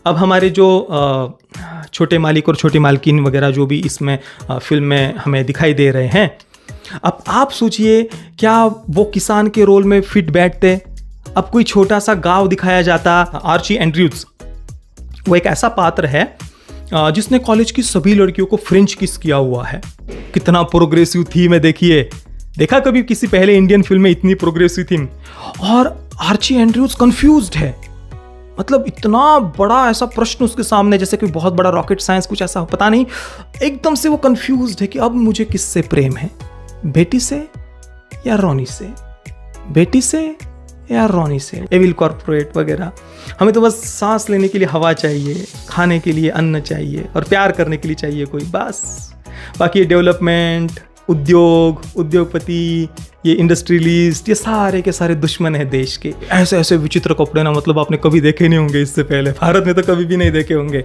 अब हमारे जो छोटे मालिक और छोटी मालकिन वगैरह जो भी इसमें फिल्म में हमें दिखाई दे रहे हैं, अब आप सोचिए क्या वो किसान के रोल में फिट बैठते? अब कोई छोटा सा गांव दिखाया जाता। आर्ची एंड्रयूज वो एक ऐसा पात्र है जिसने कॉलेज की सभी लड़कियों को फ्रेंच किस किया हुआ है। कितना प्रोग्रेसिव थीम है, देखिए। देखा कभी किसी पहले इंडियन फिल्म में इतनी प्रोग्रेसिव थीम? और आर्ची एंड्रयूज कंफ्यूज्ड है, मतलब इतना बड़ा ऐसा प्रश्न उसके सामने, जैसे कोई बहुत बड़ा रॉकेट साइंस कुछ ऐसा, पता नहीं, एकदम से वो कंफ्यूज्ड है कि अब मुझे किससे प्रेम है, बेटी से या रोनी से, बेटी से या रोनी से। एविल कॉर्पोरेट वगैरह। हमें तो बस सांस लेने के लिए हवा चाहिए, खाने के लिए अन्न चाहिए और प्यार करने के लिए चाहिए कोई, बस। बाकी ये डेवलपमेंट, उद्योग, उद्योगपति, ये इंडस्ट्रियलिस्ट, ये सारे के सारे दुश्मन हैं देश के। ऐसे ऐसे विचित्र कपड़े ना, मतलब आपने कभी देखे नहीं होंगे इससे पहले, भारत में तो कभी भी नहीं देखे होंगे।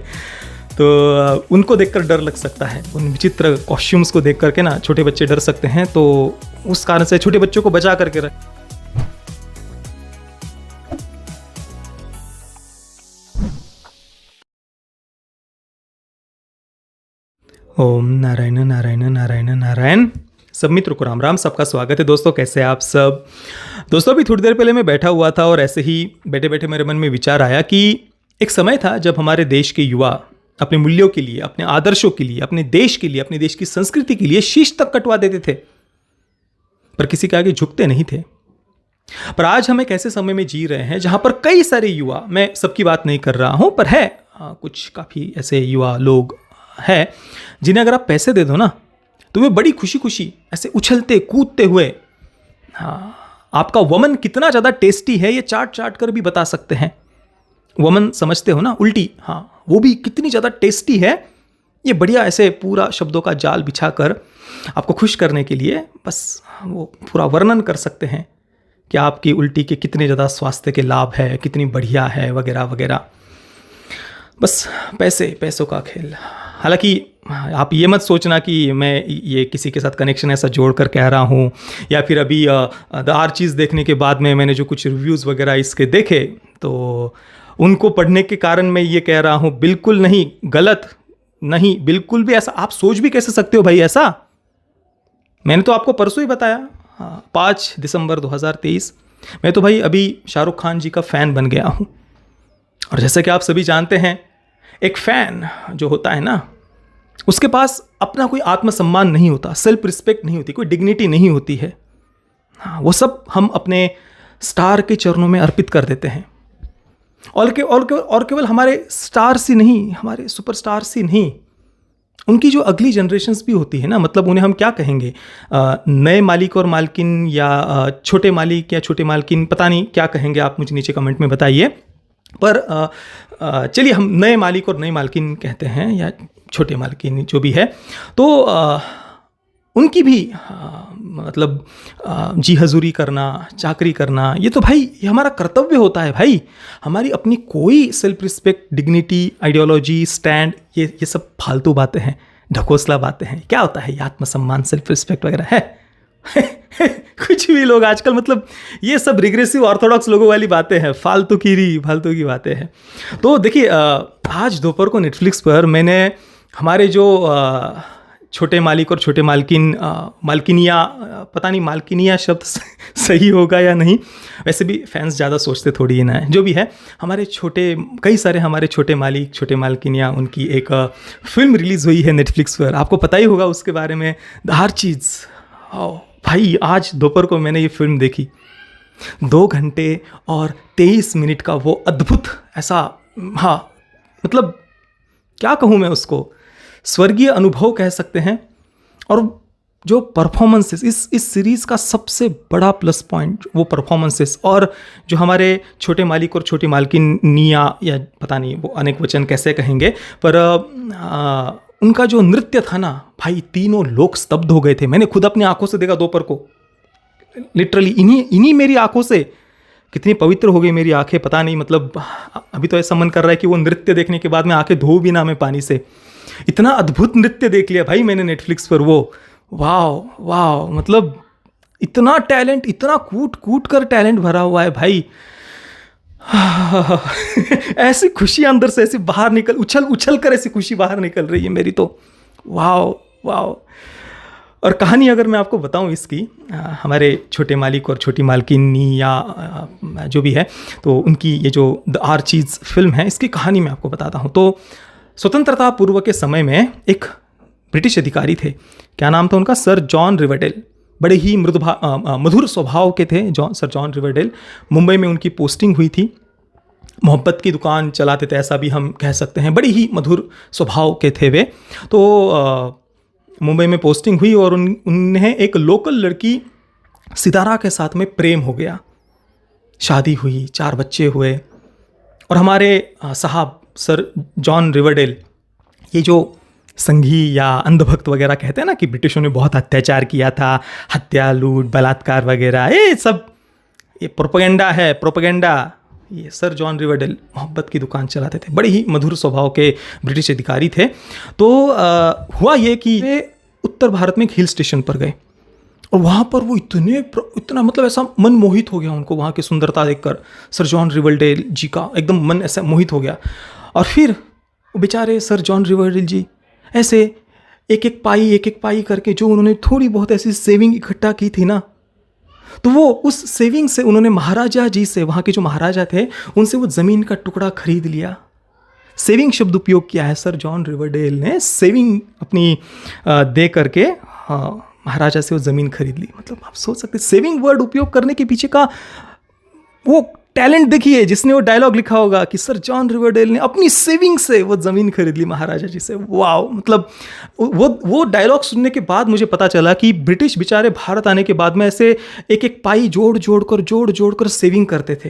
तो उनको देखकर डर लग सकता है, उन विचित्र कॉस्ट्यूम्स को देख करके ना छोटे बच्चे डर सकते हैं। तो उस कारण से छोटे बच्चों को बचा करके रख। ओम नारायण नारायण नारायण नारायण। सब मित्रों को राम राम, सबका स्वागत है दोस्तों। कैसे आप सब दोस्तों? अभी थोड़ी देर पहले मैं बैठा हुआ था और ऐसे ही बैठे बैठे मेरे मन में विचार आया कि एक समय था जब हमारे देश के युवा अपने मूल्यों के लिए, अपने आदर्शों के लिए, अपने देश के लिए, अपने देश की संस्कृति के लिए शीश तक कटवा देते थे, पर किसी के आगे झुकते नहीं थे। पर आज हम एक ऐसे समय में जी रहे हैं जहां पर कई सारे युवा, मैं सबकी बात नहीं कर रहा हूं, पर है कुछ काफ़ी ऐसे युवा लोग है जिन्हें अगर आप पैसे दे दो ना, तो वे बड़ी खुशी खुशी ऐसे उछलते कूदते हुए आपका वमन कितना ज़्यादा टेस्टी है ये चाट चाट कर भी बता सकते हैं। वमन समझते हो ना, उल्टी, हाँ, वो भी कितनी ज़्यादा टेस्टी है, ये बढ़िया ऐसे पूरा शब्दों का जाल बिछा कर आपको खुश करने के लिए बस वो पूरा वर्णन कर सकते हैं कि आपकी उल्टी के कितने ज़्यादा स्वास्थ्य के लाभ है, कितनी बढ़िया है, वगैरह वगैरह। बस पैसों का खेल। हालांकि आप ये मत सोचना कि मैं ये किसी के साथ कनेक्शन ऐसा जोड़ कर कह रहा हूँ, या फिर अभी द आर्चीज़ देखने के बाद में मैंने जो कुछ रिव्यूज़ वगैरह इसके देखे तो उनको पढ़ने के कारण मैं ये कह रहा हूँ। बिल्कुल नहीं, गलत नहीं, बिल्कुल भी ऐसा आप सोच भी कैसे सकते हो भाई ऐसा? मैंने तो आपको परसों ही बताया, 5 दिसंबर 2023। मैं तो भाई अभी शाहरुख खान जी का फ़ैन बन गया हूँ। और जैसे कि आप सभी जानते हैं, एक फ़ैन जो होता है ना, उसके पास अपना कोई आत्मसम्मान नहीं होता, सेल्फ रिस्पेक्ट नहीं होती, कोई डिग्निटी नहीं होती है। हाँ, वो सब हम अपने स्टार के चरणों में अर्पित कर देते हैं। और केवल हमारे स्टार्स ही नहीं, हमारे सुपरस्टार्स ही नहीं, उनकी जो अगली जनरेशन्स भी होती है ना, मतलब उन्हें हम क्या कहेंगे, नए मालिक और मालकिन, या छोटे मालिक या छोटे मालकिन, पता नहीं क्या कहेंगे आप, मुझे नीचे कमेंट में बताइए। पर चलिए हम नए मालिक और नई मालकिन कहते हैं, या छोटे मालकिन जो भी है। तो उनकी भी मतलब जी हजूरी करना, चाकरी करना, ये तो भाई ये हमारा कर्तव्य होता है भाई। हमारी अपनी कोई self respect, dignity, ideology, stand, ये सब फालतू बातें हैं, ढकोसला बातें हैं। क्या होता है ये आत्मसम्मान, सेल्फ रिस्पेक्ट वगैरह है? कुछ भी लोग आजकल, मतलब ये सब रिग्रेसिव ऑर्थोडॉक्स लोगों वाली बातें हैं, फालतू की बातें हैं। तो देखिए, आज दोपहर को नेटफ्लिक्स पर मैंने हमारे जो छोटे मालिक और छोटे मालकिन, मालकिनिया, पता नहीं मालकिनिया शब्द सही होगा या नहीं, वैसे भी फैंस ज़्यादा सोचते थोड़ी ही ना है, जो भी है, हमारे कई सारे हमारे छोटे मालिक, छोटे मालकिनिया, उनकी एक फिल्म रिलीज़ हुई है नेटफ्लिक्स पर। आपको पता ही होगा उसके बारे में, द आर्चीज़। भाई आज दोपहर को मैंने ये फिल्म देखी, 2 घंटे और 23 मिनट का वो अद्भुत ऐसा, हाँ मतलब क्या कहूँ मैं उसको, स्वर्गीय अनुभव कह सकते हैं। और जो परफॉर्मेंसेस, इस सीरीज़ का सबसे बड़ा प्लस पॉइंट वो परफॉर्मेंसेस, और जो हमारे छोटे मालिक और छोटी मालकिन निया, या पता नहीं वो अनेक वचन कैसे कहेंगे, पर उनका जो नृत्य था ना भाई, तीनों लोग स्तब्ध हो गए थे। मैंने खुद अपनी आंखों से देखा दोपहर को, लिटरली इन्हीं मेरी आंखों से। कितनी पवित्र हो गई मेरी आंखें, पता नहीं, मतलब अभी तो ऐसा मन कर रहा है कि वो नृत्य देखने के बाद में आंखें धो भी ना मैं पानी से। इतना अद्भुत नृत्य देख लिया भाई मैंने नेटफ्लिक्स पर। वो वाह, मतलब इतना टैलेंट, इतना कूट कर टैलेंट भरा हुआ है भाई। ऐसी खुशी अंदर से ऐसी बाहर निकल, उछल उछल कर ऐसी खुशी बाहर निकल रही है मेरी तो। Wow wow. और कहानी अगर मैं आपको बताऊं इसकी, हमारे छोटे मालिक और छोटी मालकिनी या जो भी है, तो उनकी ये जो द आर्चीज़ फिल्म है, इसकी कहानी मैं आपको बताता हूं। तो स्वतंत्रता पूर्व के समय में एक ब्रिटिश अधिकारी थे, क्या नाम था उनका, सर जॉन रिवरडेल। बड़े ही मधुर स्वभाव के थे सर जॉन रिवरडेल। मुंबई में उनकी पोस्टिंग हुई थी, मोहब्बत की दुकान चलाते थे, ऐसा भी हम कह सकते हैं। बड़ी ही मधुर स्वभाव के थे वे। तो मुंबई में पोस्टिंग हुई और उन्हें एक लोकल लड़की सितारा के साथ में प्रेम हो गया, शादी हुई, 4 बच्चे हुए। और हमारे साहब सर जॉन रिवरडेल, ये जो संघी या अंधभक्त वगैरह कहते हैं ना कि ब्रिटिशों ने बहुत अत्याचार किया था, हत्या, लूट, बलात्कार वगैरह, ये सब ये प्रोपेगेंडा है, प्रोपेगेंडा। ये सर जॉन रिवरडेल मोहब्बत की दुकान चलाते थे, बड़े ही मधुर स्वभाव के ब्रिटिश अधिकारी थे। तो हुआ ये कि वे उत्तर भारत में एक हिल स्टेशन पर गए और वहाँ पर वो इतना मतलब ऐसा मन मोहित हो गया उनको, वहाँ की सुंदरता देखकर सर जॉन रिवरडेल जी का एकदम मन ऐसा मोहित हो गया। और फिर बेचारे सर जॉन रिवरडेल जी ऐसे एक एक पाई करके जो उन्होंने थोड़ी बहुत ऐसी सेविंग इकट्ठा की थी ना, तो वो उस सेविंग से उन्होंने महाराजा जी से, वहाँ के जो महाराजा थे, उनसे वो ज़मीन का टुकड़ा खरीद लिया। सेविंग शब्द उपयोग किया है सर जॉन रिवरडेल ने, सेविंग अपनी दे करके महाराजा से वो ज़मीन खरीद ली। मतलब आप सोच सकते हैं सेविंग वर्ड उपयोग करने के पीछे का वो टैलेंट देखिए, जिसने वो डायलॉग लिखा होगा कि सर जॉन रिवरडेल ने अपनी सेविंग से वो ज़मीन खरीद ली महाराजा जी से। वाओ। मतलब वो डायलॉग सुनने के बाद मुझे पता चला कि ब्रिटिश बेचारे भारत आने के बाद में ऐसे एक एक पाई जोड़ कर सेविंग करते थे।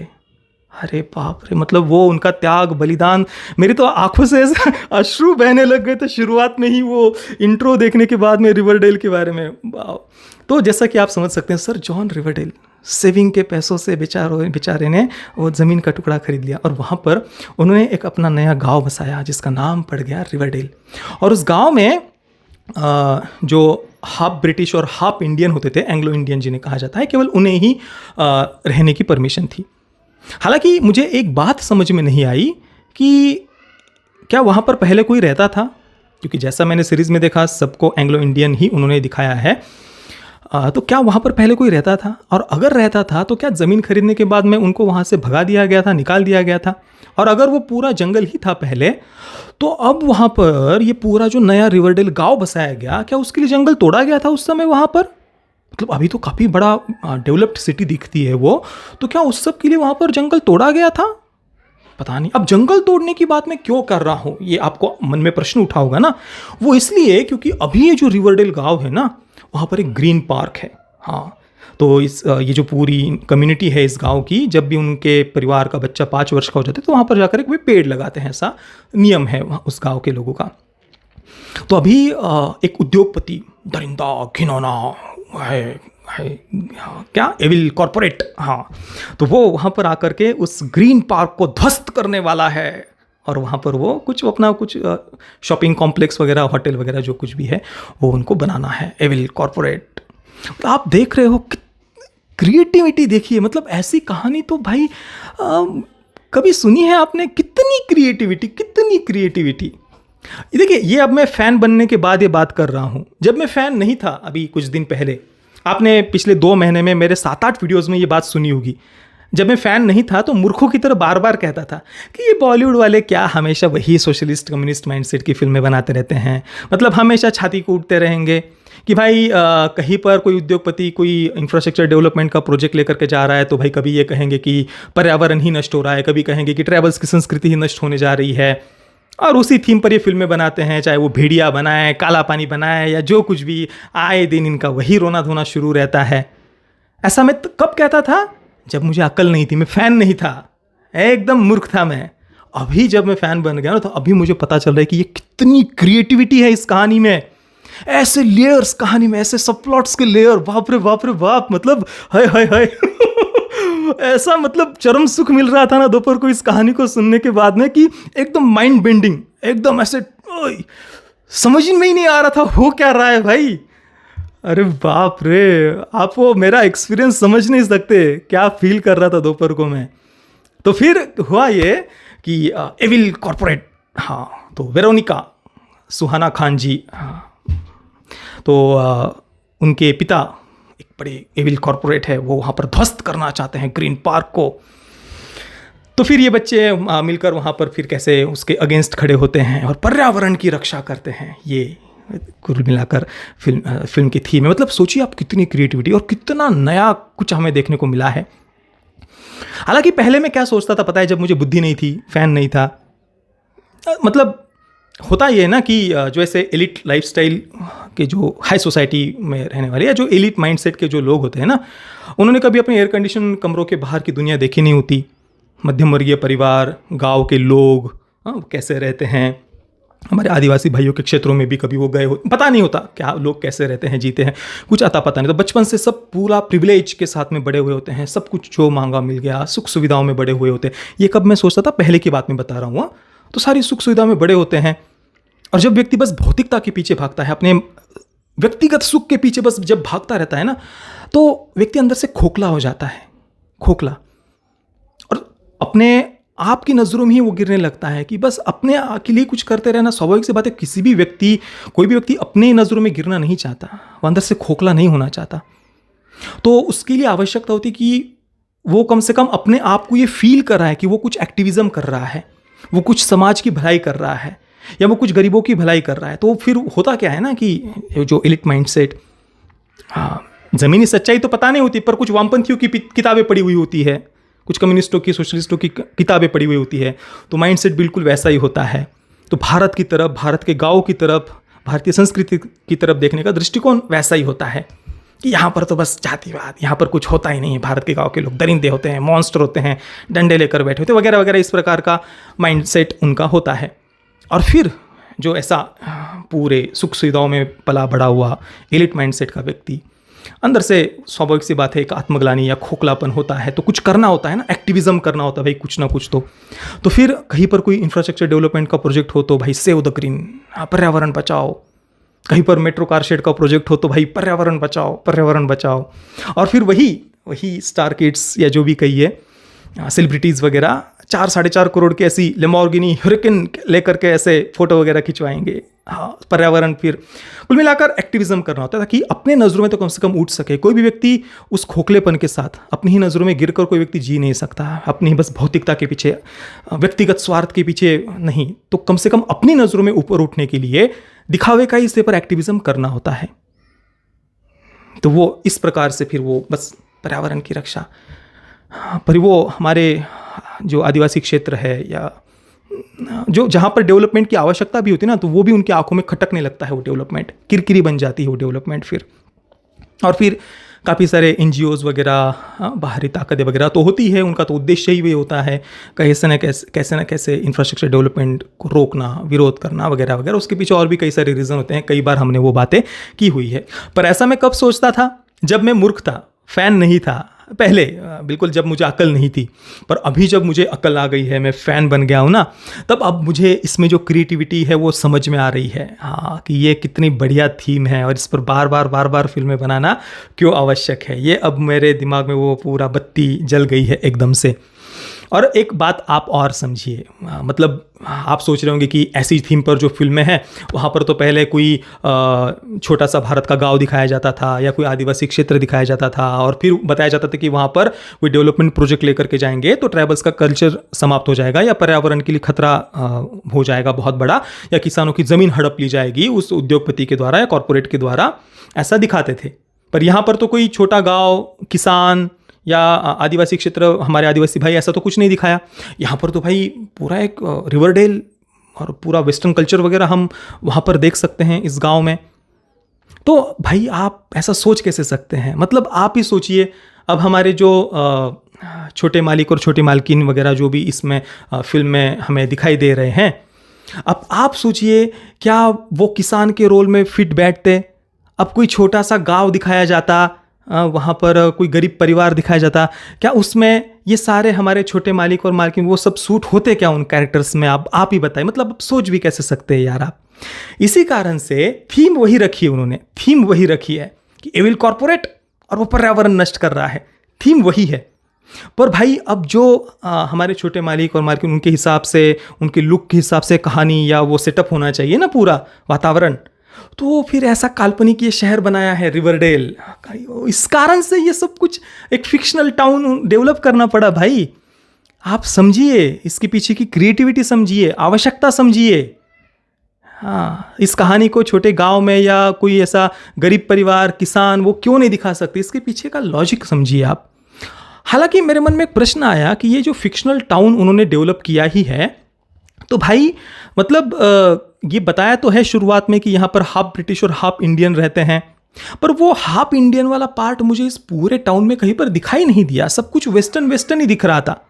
अरे बाप रे, मतलब वो उनका त्याग बलिदान, मेरी तो आंखों से ऐसे अश्रु बहने लग गए थे शुरुआत में ही वो इंट्रो देखने के बाद में रिवरडेल के बारे में। तो जैसा कि आप समझ सकते हैं, सर जॉन रिवरडेल सेविंग के पैसों से बेचारे ने वो ज़मीन का टुकड़ा खरीद लिया और वहाँ पर उन्होंने एक अपना नया गांव बसाया जिसका नाम पड़ गया रिवरडेल। और उस गांव में जो हाफ ब्रिटिश और हाफ इंडियन होते थे, एंग्लो इंडियन जिन्हें कहा जाता है, केवल उन्हें ही रहने की परमिशन थी। हालांकि मुझे एक बात समझ में नहीं आई कि क्या वहाँ पर पहले कोई रहता था, क्योंकि जैसा मैंने सीरीज़ में देखा सबको एंग्लो इंडियन ही उन्होंने दिखाया है। तो क्या वहाँ पर पहले कोई रहता था, और अगर रहता था तो क्या ज़मीन खरीदने के बाद में उनको वहाँ से भगा दिया गया था, निकाल दिया गया था? और अगर वो पूरा जंगल ही था पहले, तो अब वहाँ पर ये पूरा जो नया रिवरडेल गांव बसाया गया, क्या उसके लिए जंगल तोड़ा गया था उस समय वहाँ पर? मतलब अभी तो काफ़ी बड़ा डेवलप्ड सिटी दिखती है वो, तो क्या उस सब के लिए वहाँ पर जंगल तोड़ा गया था? पता नहीं। अब जंगल तोड़ने की बात मैं क्यों कर रहा हूँ, ये आपको मन में प्रश्न उठा होगा ना। वो इसलिए क्योंकि अभी ये जो रिवरडेल गांव है ना, वहाँ पर एक ग्रीन पार्क है। हाँ, तो ये जो पूरी कम्युनिटी है इस गांव की, जब भी उनके परिवार का बच्चा 5 वर्ष का हो जाता है तो वहाँ पर जाकर एक वे पेड़ लगाते हैं, ऐसा नियम है उस गांव के लोगों का। तो अभी एक उद्योगपति, दरिंदा, घिनौना है क्या, एविल कॉर्पोरेट, हाँ, तो वो वहाँ पर आकर के उस ग्रीन पार्क को ध्वस्त करने वाला है और वहाँ पर वो कुछ शॉपिंग कॉम्प्लेक्स वगैरह, होटल वगैरह जो कुछ भी है वो उनको बनाना है, एविल कॉर्पोरेट। तो आप देख रहे हो क्रिएटिविटी, देखिए, मतलब ऐसी कहानी तो भाई कभी सुनी है आपने? कितनी क्रिएटिविटी। देखिए, ये अब मैं फ़ैन बनने के बाद ये बात कर रहा हूँ। जब मैं फ़ैन नहीं था, अभी कुछ दिन पहले, आपने पिछले 2 महीने में मेरे 7-8 वीडियोज़ में ये बात सुनी होगी। जब मैं फ़ैन नहीं था तो मूर्खों की तरह बार बार कहता था कि ये बॉलीवुड वाले क्या हमेशा वही सोशलिस्ट कम्युनिस्ट माइंडसेट की फिल्में बनाते रहते हैं, मतलब हमेशा छाती कूटते रहेंगे कि भाई कहीं पर कोई उद्योगपति कोई इंफ्रास्ट्रक्चर डेवलपमेंट का प्रोजेक्ट लेकर के जा रहा है तो भाई कभी ये कहेंगे कि पर्यावरण ही नष्ट हो रहा है, कभी कहेंगे कि ट्राइबल्स की संस्कृति ही नष्ट होने जा रही है, और उसी थीम पर ये फिल्में बनाते हैं, चाहे वो भेड़िया बनाए, काला पानी बनाए या जो कुछ भी, आए दिन इनका वही रोना धोना शुरू रहता है। ऐसा मैं कब कहता था? जब मुझे अक्ल नहीं थी, मैं फ़ैन नहीं था, एकदम मूर्ख था मैं। अभी जब मैं फ़ैन बन गया ना, तो अभी मुझे पता चल रहा है कि ये कितनी क्रिएटिविटी है इस कहानी में, ऐसे लेयर्स कहानी में, ऐसे सब प्लॉट्स के लेयर, बाप रे बाप, मतलब हाय ऐसा मतलब चरम सुख मिल रहा था ना दोपहर को इस कहानी को सुनने के बाद में कि एकदम माइंड बेंडिंग, एकदम ऐसे समझ में ही नहीं आ रहा था हो क्या रहा है भाई। अरे बाप रे, आप वो मेरा एक्सपीरियंस समझ नहीं सकते, क्या फील कर रहा था दोपहर को मैं। तो फिर हुआ ये कि एविल कॉर्पोरेट, हाँ, तो वेरोनिका सुहाना खान जी, हाँ, तो उनके पिता एक बड़े एविल कॉर्पोरेट है, वो वहाँ पर ध्वस्त करना चाहते हैं ग्रीन पार्क को। तो फिर ये बच्चे मिलकर वहाँ पर फिर कैसे उसके अगेंस्ट खड़े होते हैं और पर्यावरण की रक्षा करते हैं। ये कुल मिलाकर फिल्म की थीम है। मतलब सोचिए आप, कितनी क्रिएटिविटी और कितना नया कुछ हमें देखने को मिला है। हालांकि पहले मैं क्या सोचता था पता है, जब मुझे बुद्धि नहीं थी, फैन नहीं था, मतलब होता ये है ना कि जो ऐसे एलिट लाइफस्टाइल के जो हाई सोसाइटी में रहने वाले या जो एलिट माइंडसेट के जो लोग होते हैं ना, उन्होंने कभी अपने एयर कंडीशन कमरों के बाहर की दुनिया देखी नहीं होती। मध्यम वर्गीय परिवार, गांव के लोग कैसे रहते हैं, हमारे आदिवासी भाइयों के क्षेत्रों में भी कभी वो गए हो, पता नहीं होता क्या लोग कैसे रहते हैं, जीते हैं, कुछ आता पता नहीं। तो बचपन से सब पूरा प्रिविलेज के साथ में बड़े हुए होते हैं, सब कुछ जो मांगा मिल गया, सुख सुविधाओं में बड़े हुए होते हैं। ये कब मैं सोचता था, पहले की बात मैं बता रहा हूँ। तो सारी सुख सुविधा में बड़े होते हैं, और जब व्यक्ति बस भौतिकता के पीछे भागता है, अपने व्यक्तिगत सुख के पीछे बस जब भागता रहता है ना, तो व्यक्ति अंदर से खोखला हो जाता है, खोखला, और अपने आपकी नज़रों में ही वो गिरने लगता है कि बस अपने के लिए कुछ करते रहना। स्वाभाविक सी बात है, किसी भी व्यक्ति, कोई भी व्यक्ति अपने नज़रों में गिरना नहीं चाहता, वो अंदर से खोखला नहीं होना चाहता। तो उसके लिए आवश्यकता होती कि वो कम से कम अपने आप को ये फील कर रहा है कि वो कुछ एक्टिविज्म कर रहा है, वो कुछ समाज की भलाई कर रहा है, या वो कुछ गरीबों की भलाई कर रहा है। तो फिर होता क्या है ना कि जो एलिट माइंडसेट, ज़मीनी सच्चाई तो पता नहीं होती, पर कुछ वामपंथियों की किताबें पढ़ी हुई होती है, कुछ कम्युनिस्टों की, सोशलिस्टों की किताबें पढ़ी हुई होती है, तो माइंडसेट बिल्कुल वैसा ही होता है। तो भारत की तरफ, भारत के गाँव की तरफ, भारतीय संस्कृति की तरफ देखने का दृष्टिकोण वैसा ही होता है कि यहाँ पर तो बस जातिवाद, यहाँ पर कुछ होता ही नहीं है, भारत के गाँव के लोग दरिंदे होते हैं, मॉन्स्टर होते हैं, डंडे लेकर बैठे होते हैं, वगैरह वगैरह, इस प्रकार का माइंडसेट उनका होता है। और फिर जो ऐसा पूरे सुख सुविधाओं में पला बढ़ा हुआ एलिट माइंडसेट का व्यक्ति, अंदर से स्वाभाविक सी बात है एक आत्मग्लानि या खोखलापन होता है, तो कुछ करना होता है ना, एक्टिविज्म करना होता है भाई, कुछ ना कुछ तो फिर कहीं पर कोई इंफ्रास्ट्रक्चर डेवलपमेंट का प्रोजेक्ट हो तो भाई सेव द ग्रीन, पर्यावरण बचाओ। कहीं पर मेट्रो कार शेड का प्रोजेक्ट हो तो भाई पर्यावरण बचाओ, पर्यावरण बचाओ। और फिर वही स्टार किड्स या जो भी कहिए सेलिब्रिटीज़ वगैरह 4-4.5 करोड़ की ऐसी लैम्बोर्गिनी ह्यूरिकेन लेकर के ऐसे फोटो वगैरह खिंचवाएंगे। हाँ, पर्यावरण, फिर कुल मिलाकर एक्टिविज्म करना होता है ताकि अपने नज़रों में तो कम से कम उठ सके। कोई भी व्यक्ति उस खोखलेपन के साथ अपनी ही नज़रों में गिरकर कोई व्यक्ति जी नहीं सकता, अपनी ही बस भौतिकता के पीछे, व्यक्तिगत स्वार्थ के पीछे नहीं, तो कम से कम अपनी नज़रों में ऊपर उठने के लिए दिखावे का इस पर एक्टिविज्म करना होता है। तो वो इस प्रकार से फिर वो बस पर्यावरण की रक्षा, पर वो हमारे जो आदिवासी क्षेत्र है या जो जहाँ पर डेवलपमेंट की आवश्यकता भी होती है ना, तो वो भी उनकी आंखों में खटकने लगता है, वो डेवलपमेंट किरकिरी बन जाती है वो डेवलपमेंट फिर। और फिर काफ़ी सारे NGOs वगैरह, बाहरी ताकतें वगैरह तो होती है, उनका तो उद्देश्य ही वही होता है कैसे न कैसे इंफ्रास्ट्रक्चर डेवलपमेंट को रोकना, विरोध करना वगैरह वगैरह। उसके पीछे और भी कई सारे रीज़न होते हैं, कई बार हमने वो बातें की हुई है। पर ऐसा मैं कब सोचता था, जब मैं मूर्ख था, फ़ैन नहीं था पहले, बिल्कुल जब मुझे अकल नहीं थी। पर अभी जब मुझे अकल आ गई है, मैं फ़ैन बन गया हूँ ना, तब अब मुझे इसमें जो क्रिएटिविटी है वो समझ में आ रही है। हाँ, कि ये कितनी बढ़िया थीम है और इस पर बार बार फिल्में बनाना क्यों आवश्यक है। ये अब मेरे दिमाग में वो पूरा बत्ती जल गई है एकदम से। और एक बात आप और समझिए, मतलब आप सोच रहे होंगे कि ऐसी थीम पर जो फिल्में हैं, वहाँ पर तो पहले कोई छोटा सा भारत का गांव दिखाया जाता था या कोई आदिवासी क्षेत्र दिखाया जाता था, और फिर बताया जाता था कि वहाँ पर कोई डेवलपमेंट प्रोजेक्ट लेकर के जाएंगे तो ट्राइबल्स का कल्चर समाप्त हो जाएगा, या पर्यावरण के लिए खतरा हो जाएगा बहुत बड़ा, या किसानों की ज़मीन हड़प ली जाएगी उस उद्योगपति के द्वारा या कॉरपोरेट के द्वारा, ऐसा दिखाते थे। पर यहाँ पर तो कोई छोटा गाँव, किसान या आदिवासी क्षेत्र, हमारे आदिवासी भाई, ऐसा तो कुछ नहीं दिखाया। यहाँ पर तो भाई पूरा एक रिवरडेल और पूरा वेस्टर्न कल्चर वगैरह हम वहाँ पर देख सकते हैं इस गांव में। तो भाई आप ऐसा सोच कैसे सकते हैं? मतलब आप ही सोचिए, अब हमारे जो छोटे मालिक और छोटी मालकिन वगैरह जो भी इसमें फिल्म में हमें दिखाई दे रहे हैं, अब आप सोचिए क्या वो किसान के रोल में फिट बैठते? अब कोई छोटा सा गाँव दिखाया जाता, वहाँ पर कोई गरीब परिवार दिखाया जाता, क्या उसमें ये सारे हमारे छोटे मालिक और मालकिन वो सब सूट होते क्या उन कैरेक्टर्स में? आप ही बताइए। मतलब आप सोच भी कैसे सकते हैं यार आप? इसी कारण से थीम वही रखी है उन्होंने, थीम वही रखी है कि एविल कॉर्पोरेट और वो पर्यावरण नष्ट कर रहा है, थीम वही है। पर भाई अब जो हमारे छोटे मालिक और मार्किन उनके हिसाब से, उनके लुक के हिसाब से कहानी या वो सेटअप होना चाहिए ना पूरा वातावरण, तो फिर ऐसा काल्पनिक ये शहर बनाया है रिवरडेल। इस कारण से ये सब कुछ एक फिक्शनल टाउन डेवलप करना पड़ा भाई। आप समझिए, इसके पीछे की क्रिएटिविटी समझिए, आवश्यकता समझिए। हाँ, इस कहानी को छोटे गांव में या कोई ऐसा गरीब परिवार, किसान, वो क्यों नहीं दिखा सकते? इसके पीछे का लॉजिक समझिए आप। हालांकि मेरे मन में एक प्रश्न आया कि ये जो फिक्शनल टाउन उन्होंने डेवलप किया ही है, तो भाई मतलब ये बताया तो है शुरुआत में कि यहाँ पर हाफ ब्रिटिश और हाफ इंडियन रहते हैं, पर वो हाफ इंडियन वाला पार्ट मुझे इस पूरे टाउन में कहीं पर दिखाई नहीं दिया। सब कुछ वेस्टर्न वेस्टर्न ही दिख रहा था।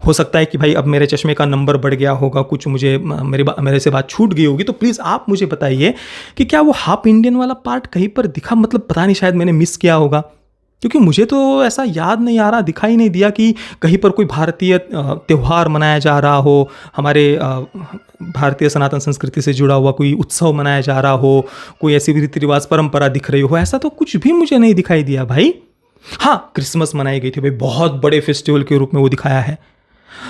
हो सकता है कि भाई अब मेरे चश्मे का नंबर बढ़ गया होगा, कुछ मुझे मेरे से बात छूट गई होगी, तो प्लीज़ आप मुझे बताइए कि क्या वो हाफ इंडियन वाला पार्ट कहीं पर दिखा? मतलब पता नहीं, शायद मैंने मिस किया होगा, क्योंकि मुझे तो ऐसा याद नहीं आ रहा, दिखाई नहीं दिया कि कहीं पर कोई भारतीय त्यौहार मनाया जा रहा हो, हमारे भारतीय सनातन संस्कृति से जुड़ा हुआ कोई उत्सव मनाया जा रहा हो, कोई ऐसी रीति रिवाज परंपरा दिख रही हो। ऐसा तो कुछ भी मुझे नहीं दिखाई दिया भाई। हाँ, क्रिसमस मनाई गई थी भाई, बहुत बड़े फेस्टिवल के रूप में वो दिखाया है।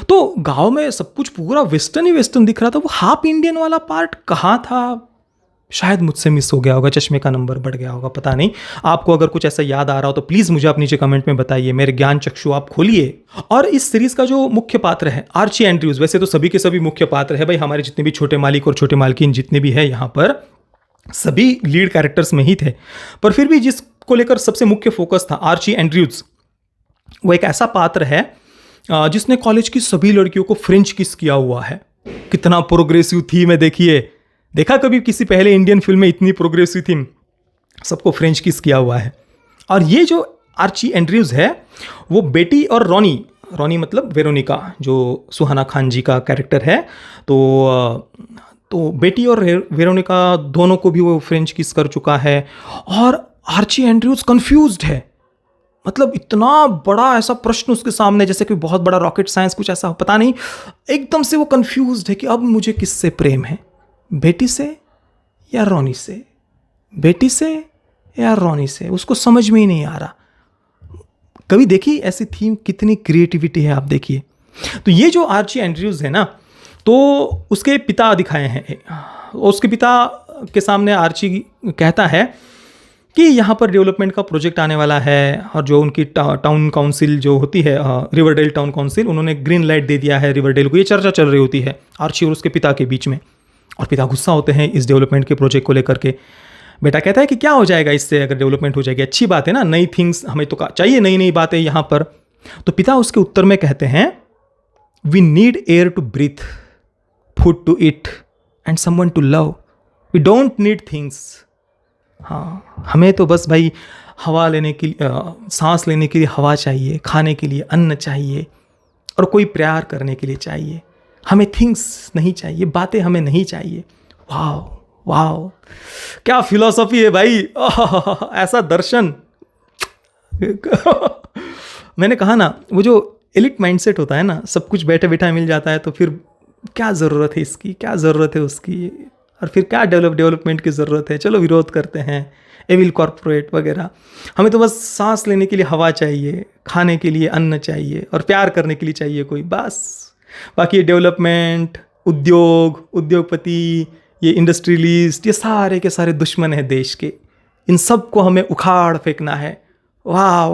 तो गांव में सब कुछ पूरा वेस्टर्न ही वेस्टर्न दिख रहा था। वो हाफ इंडियन वाला पार्ट कहाँ था? शायद मुझसे मिस हो गया होगा, चश्मे का नंबर बढ़ गया होगा, पता नहीं। आपको अगर कुछ ऐसा याद आ रहा हो तो प्लीज़ मुझे आप नीचे कमेंट में बताइए, मेरे ज्ञान चक्षु आप खोलिए। और इस सीरीज़ का जो मुख्य पात्र है आर्ची एंड्रयूज़, वैसे तो सभी के सभी मुख्य पात्र है भाई, हमारे जितने भी छोटे मालिक और छोटे मालकिन जितने भी है यहाँ पर, सभी लीड कैरेक्टर्स में ही थे। पर फिर भी जिसको लेकर सबसे मुख्य फोकस था आर्ची एंड्रयूज़, वो एक ऐसा पात्र है जिसने कॉलेज की सभी लड़कियों को फ्रेंच किस किया हुआ है। कितना प्रोग्रेसिव थीम है, देखिए। देखा कभी किसी पहले इंडियन फिल्म में इतनी प्रोग्रेसिव थीम? सबको फ्रेंच किस किया हुआ है। और ये जो आर्ची एंड्रयूज़ है, वो बेटी और रॉनी मतलब वेरोनिका, जो सुहाना खान जी का कैरेक्टर है, तो बेटी और वेरोनिका दोनों को भी वो फ्रेंच किस कर चुका है। और आर्ची एंड्रयूज़ कंफ्यूज्ड है, मतलब इतना बड़ा ऐसा प्रश्न उसके सामने, जैसे कि बहुत बड़ा रॉकेट साइंस कुछ ऐसा, पता नहीं, एकदम से वो कंफ्यूज्ड है कि अब मुझे किससे प्रेम है, बेटी से या रॉनी से, बेटी से या रॉनी से, उसको समझ में ही नहीं आ रहा। कभी देखी ऐसी थीम? कितनी क्रिएटिविटी है, आप देखिए। तो ये जो आर्ची एंड्रयूज़ है ना, तो उसके पिता दिखाए हैं। उसके पिता के सामने आर्ची कहता है कि यहाँ पर डेवलपमेंट का प्रोजेक्ट आने वाला है, और जो उनकी टाउन काउंसिल जो होती है, रिवरडेल टाउन काउंसिल, उन्होंने ग्रीन लाइट दे दिया है रिवरडेल को। ये चर्चा चल रही होती है आर्ची और उसके पिता के बीच में, और पिता गुस्सा होते हैं इस डेवलपमेंट के प्रोजेक्ट को लेकर के। बेटा कहता है कि क्या हो जाएगा इससे, अगर डेवलपमेंट हो जाएगी, अच्छी बात है ना, नई थिंग्स हमें तो चाहिए, नई नई बातें यहाँ पर। तो पिता उसके उत्तर में कहते हैं, we need air to breathe, food to eat and someone to love, we don't need things. हाँ, हमें तो बस भाई हवा लेने के लिए, सांस लेने के लिए हवा चाहिए, खाने के लिए अन्न चाहिए, और कोई प्यार करने के लिए चाहिए। हमें थिंग्स नहीं चाहिए, बातें हमें नहीं चाहिए। वाह वाह, क्या फिलॉसफी है भाई, ऐसा दर्शन। मैंने कहा ना, वो जो एलिट माइंडसेट होता है ना, सब कुछ बैठे बैठा मिल जाता है, तो फिर क्या ज़रूरत है इसकी, क्या ज़रूरत है उसकी, और फिर क्या डेवलपमेंट की ज़रूरत है। चलो विरोध करते हैं, एविल कॉर्पोरेट वगैरह। हमें तो बस सांस लेने के लिए हवा चाहिए, खाने के लिए अन्न चाहिए, और प्यार करने के लिए चाहिए कोई, बस। बाकी डेवलपमेंट, उद्योगपति, ये इंडस्ट्रियलिस्ट, ये सारे के सारे दुश्मन हैं देश के। इन सब को हमें उखाड़ फेंकना है। वाह,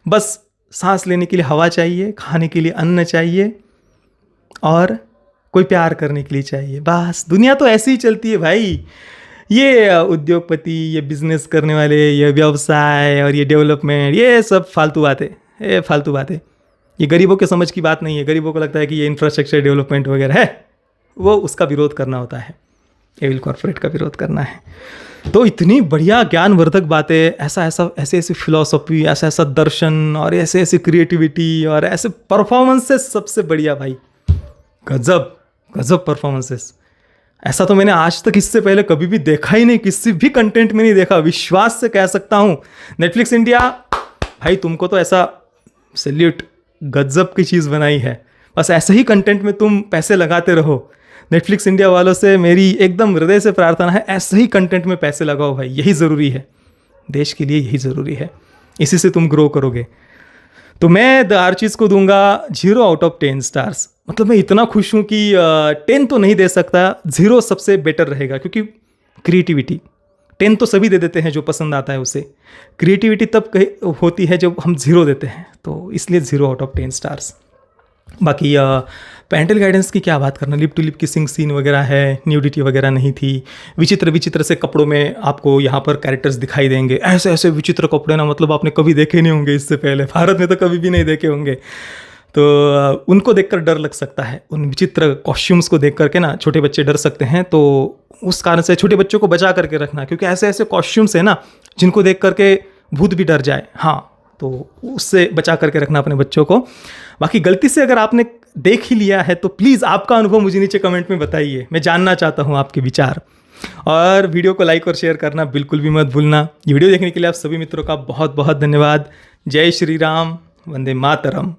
बस सांस लेने के लिए हवा चाहिए, खाने के लिए अन्न चाहिए, और कोई प्यार करने के लिए चाहिए, बस। दुनिया तो ऐसी ही चलती है भाई। ये उद्योगपति, ये बिजनेस करने वाले, ये व्यवसाय और ये डेवलपमेंट, ये सब फालतू बातें, ये फालतू बातें। ये गरीबों के समझ की बात नहीं है। गरीबों को लगता है कि ये इंफ्रास्ट्रक्चर डेवलपमेंट वगैरह है, वो उसका विरोध करना होता है, एविल कॉर्पोरेट का विरोध करना है। तो इतनी बढ़िया ज्ञानवर्धक बातें, ऐसे फिलॉसफी, ऐसा दर्शन, और ऐसे क्रिएटिविटी, और ऐसे परफॉर्मेंसेस, सबसे बढ़िया भाई, गजब गजब परफॉर्मेंसेस। ऐसा तो मैंने आज तक इससे पहले कभी भी देखा ही नहीं, किसी भी कंटेंट में नहीं देखा, विश्वास से कह सकता हूँ। नेटफ्लिक्स इंडिया भाई, तुमको तो ऐसा सैल्यूट, गजब की चीज़ बनाई है। बस ऐसे ही कंटेंट में तुम पैसे लगाते रहो। नेटफ्लिक्स इंडिया वालों से मेरी एकदम हृदय से प्रार्थना है, ऐसे ही कंटेंट में पैसे लगाओ भाई, यही ज़रूरी है, देश के लिए यही ज़रूरी है, इसी से तुम ग्रो करोगे। तो मैं द आर्चिज़ को दूंगा 0 आउट ऑफ 10 स्टार्स। मतलब मैं इतना खुश हूँ कि 10 तो नहीं दे सकता, 0 सबसे बेटर रहेगा, क्योंकि क्रिएटिविटी 10 तो सभी दे देते हैं जो पसंद आता है उसे, क्रिएटिविटी तब होती है जब हम 0 देते हैं, तो इसलिए 0 आउट ऑफ 10 स्टार्स। बाकी पेरेंटल गाइडेंस की क्या बात करना, lip to lip kissing scene वगैरह है, न्यूडिटी वगैरह नहीं थी, विचित्र विचित्र से कपड़ों में आपको यहाँ पर कैरेक्टर्स दिखाई देंगे, ऐसे ऐसे विचित्र कपड़े ना, मतलब आपने कभी देखे नहीं होंगे इससे पहले, भारत में तो कभी भी नहीं देखे होंगे। तो उनको देखकर डर लग सकता है, उन विचित्र कॉस्ट्यूम्स को देख करके ना छोटे बच्चे डर सकते हैं। तो उस कारण से छोटे बच्चों को बचा करके रखना, क्योंकि ऐसे ऐसे कॉस्ट्यूम्स है ना जिनको देख करके भूत भी डर जाए। हाँ, तो उससे बचा करके रखना अपने बच्चों को। बाकी गलती से अगर आपने देख ही लिया है तो प्लीज़ आपका अनुभव मुझे नीचे कमेंट में बताइए, मैं जानना चाहता हूँ आपके विचार। और वीडियो को लाइक और शेयर करना बिल्कुल भी मत भूलना। ये वीडियो देखने के लिए आप सभी मित्रों का बहुत बहुत धन्यवाद। जय श्री राम, वंदे मातरम।